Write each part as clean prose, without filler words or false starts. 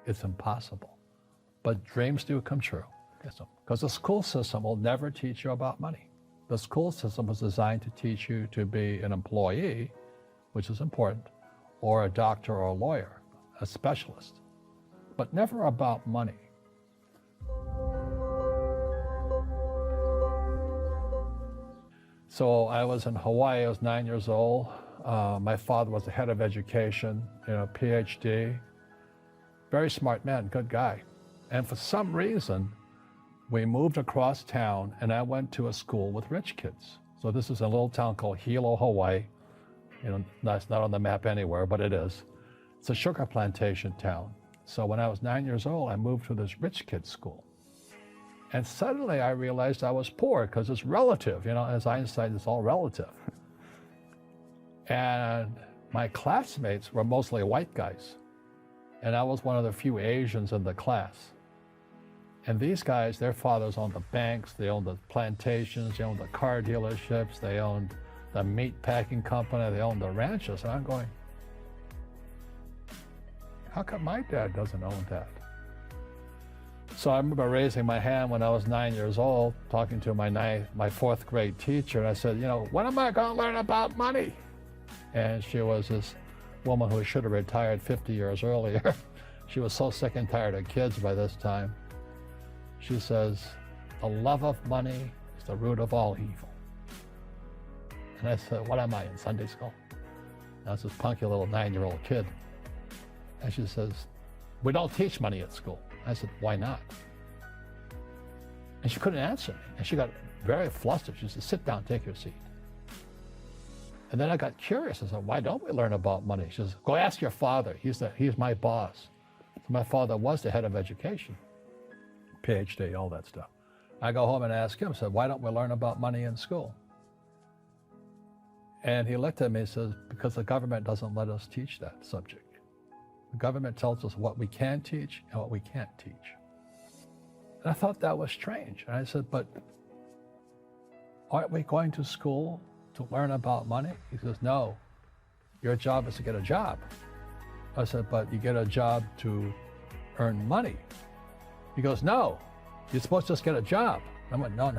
it's impossible. But dreams do come true. Because the school system will never teach you about money. The school system was designed to teach you to be an employee, which is important, or a doctor or a lawyer, a specialist, but never about money. So I was in Hawaii, I was 9 years old. My father was the head of education, PhD, very smart man, good guy. And for some reason, we moved across town and I went to a school with rich kids. So this is a little town called Hilo, Hawaii. That's not on the map anywhere, but it is. It's a sugar plantation town. So when I was 9 years old, I moved to this rich kid's school. And suddenly I realized I was poor because it's relative, as Einstein, it's all relative. And my classmates were mostly white guys. And I was one of the few Asians in the class. And these guys, their fathers owned the banks, they owned the plantations, they owned the car dealerships, they owned the meat packing company, they owned the ranches. And I'm going, how come my dad doesn't own that? So I remember raising my hand when I was 9 years old, talking to my fourth grade teacher, and I said, when am I going to learn about money? And she was this woman who should have retired 50 years earlier. She was so sick and tired of kids by this time. She says, the love of money is the root of all evil. And I said, what am I, in Sunday school? And I was this punky little 9-year-old kid. And she says, we don't teach money at school. I said, why not? And she couldn't answer me. And she got very flustered. She said, sit down, take your seat. And then I got curious. I said, why don't we learn about money? She says, go ask your father. He's my boss. So my father was the head of education, PhD, all that stuff. I go home and ask him, I said, why don't we learn about money in school? And he looked at me and says, because the government doesn't let us teach that subject. The government tells us what we can teach and what we can't teach. And I thought that was strange. And I said, but aren't we going to school to learn about money? He says, no, your job is to get a job. I said, but you get a job to earn money. He goes, no, you're supposed to just get a job. I went, no.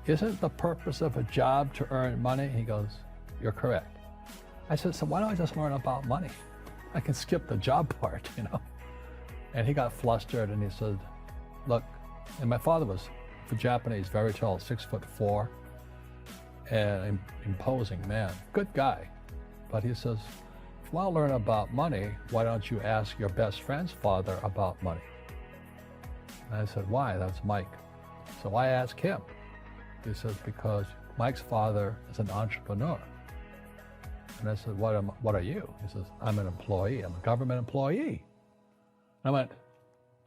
Isn't the purpose of a job to earn money? He goes, you're correct. I said, so why don't I just learn about money? I can skip the job part, And he got flustered and he said, look, and my father was, for Japanese, very tall, 6'4", and imposing man, good guy. But he says, if you want to learn about money, why don't you ask your best friend's father about money? And I said, why? That's Mike. So I asked him. He says, because Mike's father is an entrepreneur. And I said, what are you? He says, I'm an employee. I'm a government employee. And I went,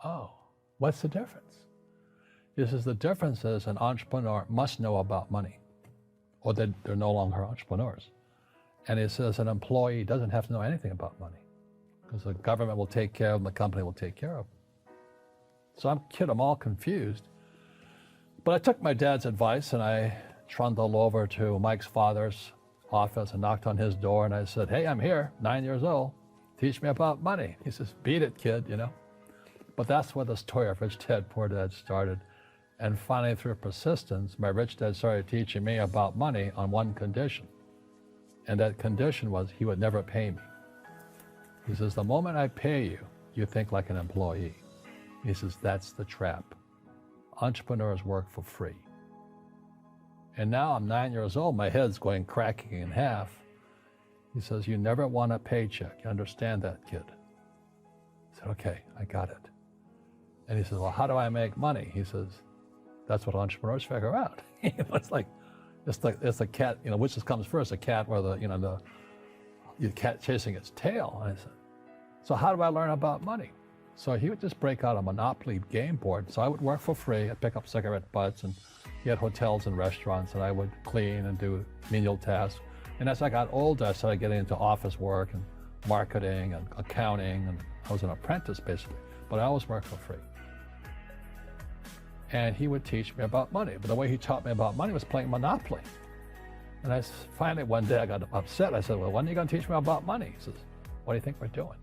oh, what's the difference? He says, the difference is an entrepreneur must know about money, or they're no longer entrepreneurs. And he says an employee doesn't have to know anything about money, because the government will take care of them, the company will take care of them. So I'm all confused. But I took my dad's advice and I trundled over to Mike's father's office and knocked on his door and I said, hey, I'm here, 9 years old. Teach me about money. He says, beat it, kid, But that's where the story of Rich Dad, Poor Dad started. And finally, through persistence, my rich dad started teaching me about money on one condition. And that condition was he would never pay me. He says, the moment I pay you, you think like an employee. He says, that's the trap. Entrepreneurs work for free. And now I'm 9 years old, my head's going cracking in half. He says, you never want a paycheck. You understand that, kid? I said, okay, I got it. And he says, well, how do I make money? He says, that's what entrepreneurs figure out. It's a cat, which comes first, a cat or the cat chasing its tail. And I said, so how do I learn about money? So he would just break out a Monopoly game board. So I would work for free. I'd pick up cigarette butts, and he had hotels and restaurants, and I would clean and do menial tasks. And as I got older, I started getting into office work and marketing and accounting, and I was an apprentice basically, but I always worked for free. And he would teach me about money, but the way he taught me about money was playing Monopoly. And finally one day I got upset. I said, well, when are you going to teach me about money? He says, what do you think we're doing?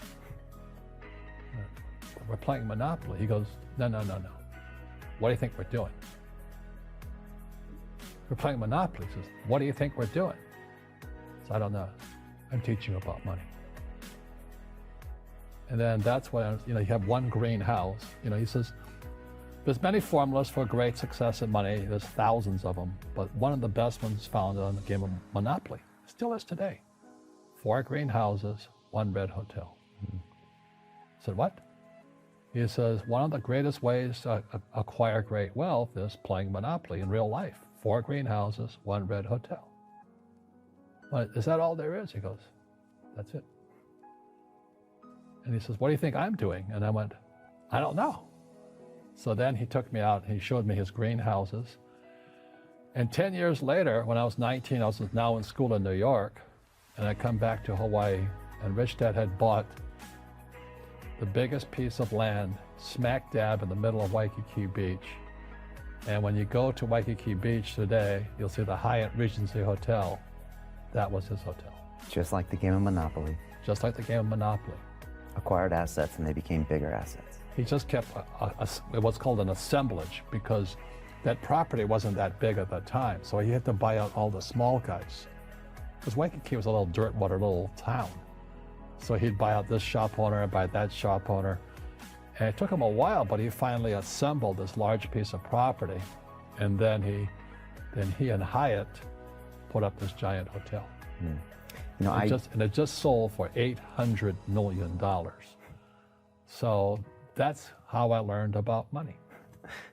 we're playing Monopoly. He goes, no. What do you think we're doing? We're playing Monopoly. He says, what do you think we're doing? So I don't know. I'm teaching you about money. And then that's when, you have one greenhouse. He says, there's many formulas for great success in money. There's thousands of them, but one of the best ones found on the game of Monopoly. Still is today. 4 greenhouses, 1 red hotel. I said, what? He says, one of the greatest ways to acquire great wealth is playing Monopoly in real life. 4 greenhouses, 1 red hotel. Well, is that all there is? He goes, that's it. And he says, what do you think I'm doing? And I went, I don't know. So then he took me out and he showed me his greenhouses. And 10 years later, when I was 19, I was now in school in New York, and I come back to Hawaii, and Rich Dad had bought the biggest piece of land smack dab in the middle of Waikiki Beach. And when you go to Waikiki Beach today, you'll see the Hyatt Regency Hotel. That was his hotel. Just like the game of Monopoly. Just like the game of Monopoly. Acquired assets and they became bigger assets. He just kept what's called an assemblage, because that property wasn't that big at the time. So he had to buy out all the small guys. Because Waikiki was a little dirt water little town. So he'd buy out this shop owner and buy that shop owner. And it took him a while, but he finally assembled this large piece of property. And then he and Hyatt put up this giant hotel. And it just sold for $800 million. So that's how I learned about money.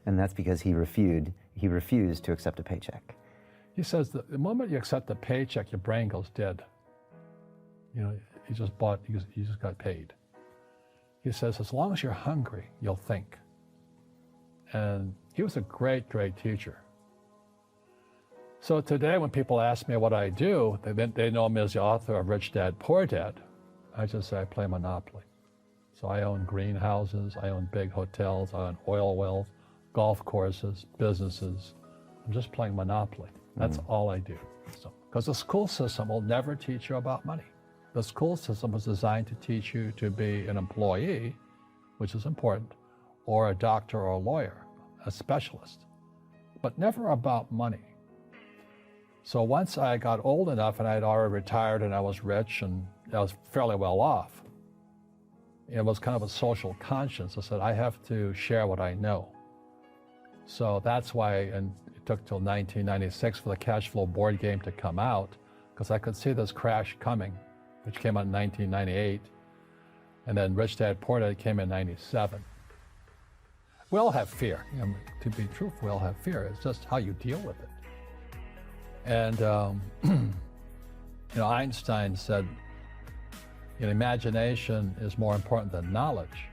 And that's because he refused to accept a paycheck. He says that the moment you accept a paycheck, your brain goes dead. You just got paid. He says, as long as you're hungry, you'll think. And he was a great, great teacher. So today when people ask me what I do, they know me as the author of Rich Dad, Poor Dad. I just say I play Monopoly. So I own greenhouses, I own big hotels, I own oil wells, golf courses, businesses. I'm just playing Monopoly. That's all I do. Because the school system will never teach you about money. The school system was designed to teach you to be an employee, which is important, or a doctor or a lawyer, a specialist, but never about money. So once I got old enough and I had already retired and I was rich and I was fairly well off, it was kind of a social conscience. I said, I have to share what I know. So that's why, and it took till 1996 for the cash flow board game to come out, because I could see this crash coming, which came out in 1998. And then Rich Dad, Poor Dad came in 97. We all have fear. To be truthful, we all have fear. It's just how you deal with it. And Einstein said, imagination is more important than knowledge,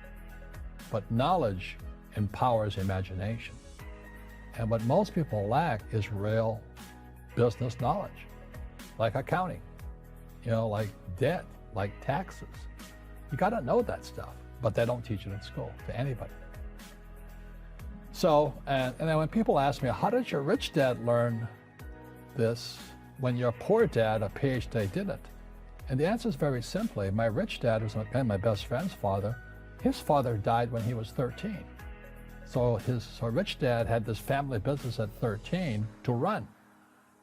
but knowledge empowers imagination. And what most people lack is real business knowledge, like accounting, like debt, like taxes. You got to know that stuff, but they don't teach it in school to anybody. So, and then when people ask me, how did your rich dad learn this when your poor dad, a PhD, didn't? And the answer is very simply, my rich dad was my best friend's father. His father died when he was 13. So rich dad had this family business at 13 to run.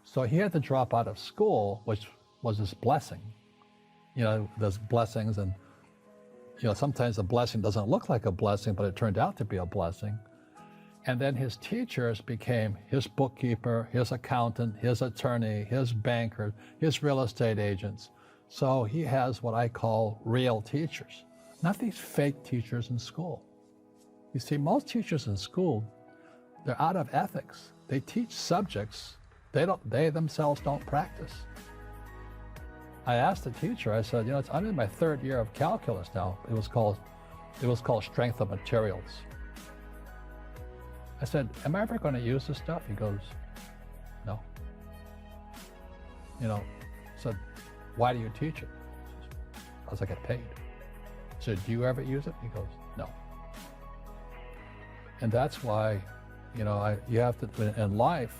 So he had to drop out of school, which was his blessing. There's blessings, and sometimes the blessing doesn't look like a blessing, but it turned out to be a blessing. And then his teachers became his bookkeeper, his accountant, his attorney, his banker, his real estate agents. So he has what I call real teachers, not these fake teachers in school. You see, most teachers in school, they're out of ethics. They teach subjects they themselves don't practice. I asked the teacher, I said, I'm in my 3rd year of calculus now. It was called strength of materials. I said, am I ever going to use this stuff? He goes, no. I said, why do you teach it? Because I get paid. I said, do you ever use it? He goes, no. And that's why, you have to, in life,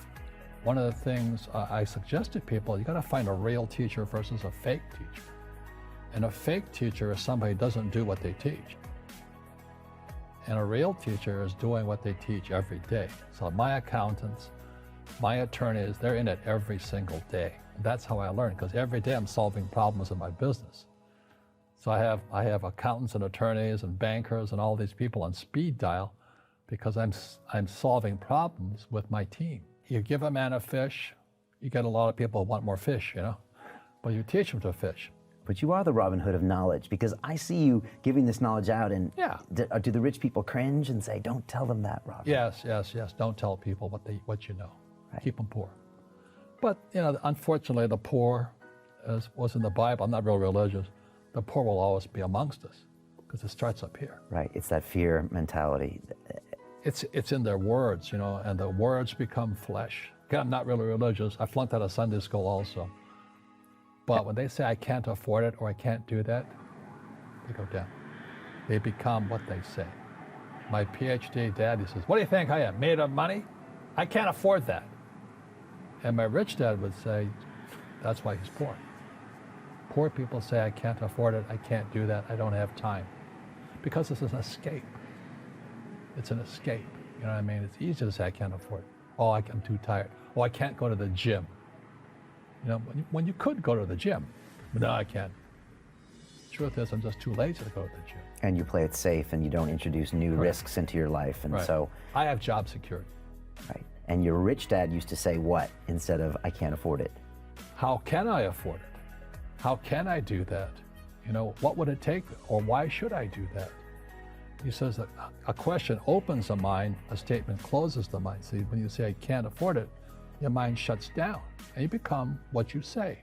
one of the things I suggest to people, you got to find a real teacher versus a fake teacher. And a fake teacher is somebody who doesn't do what they teach. And a real teacher is doing what they teach every day. So my accountants, my attorneys, they're in it every single day. And that's how I learn, because every day I'm solving problems in my business. So I have accountants and attorneys and bankers and all these people on speed dial because I'm solving problems with my team. You give a man a fish, you get a lot of people who want more fish, you know, but you teach them to fish. But you are the Robin Hood of knowledge, because I see you giving this knowledge out, and Yeah. do the rich people cringe and say, don't tell them that, Robin? Yes. Don't tell people what you know. Right. Keep them poor. But, you know, unfortunately, the poor, as was in the Bible, I'm not real religious, the poor will always be amongst us because it starts up here. Right, it's that fear mentality. It's in their words, you know, and the words become flesh. Again, I'm not really religious. I flunked out of Sunday school also. But when they say I can't afford it or I can't do that, they go down. They become what they say. My PhD dad, he says, what do you think I am, made of money? I can't afford that. And my rich dad would say, that's why he's poor. Poor people say, I can't afford it, I can't do that, I don't have time. Because it's an escape. It's an escape, you know what I mean? It's easy to say, I can't afford it. Oh, I'm too tired. Oh, I can't go to the gym. You know, when you could go to the gym, but no, I can't. Truth is, I'm just too lazy to go to the gym. And you play it safe, and you don't introduce new risks into your life, and Right. so. I have job security. Right. And your rich dad used to say what instead of I can't afford it? How can I afford it? How can I do that? You know, what would it take, or why should I do that? He says that a question opens the mind, a statement closes the mind. See, when you say I can't afford it, your mind shuts down and you become what you say.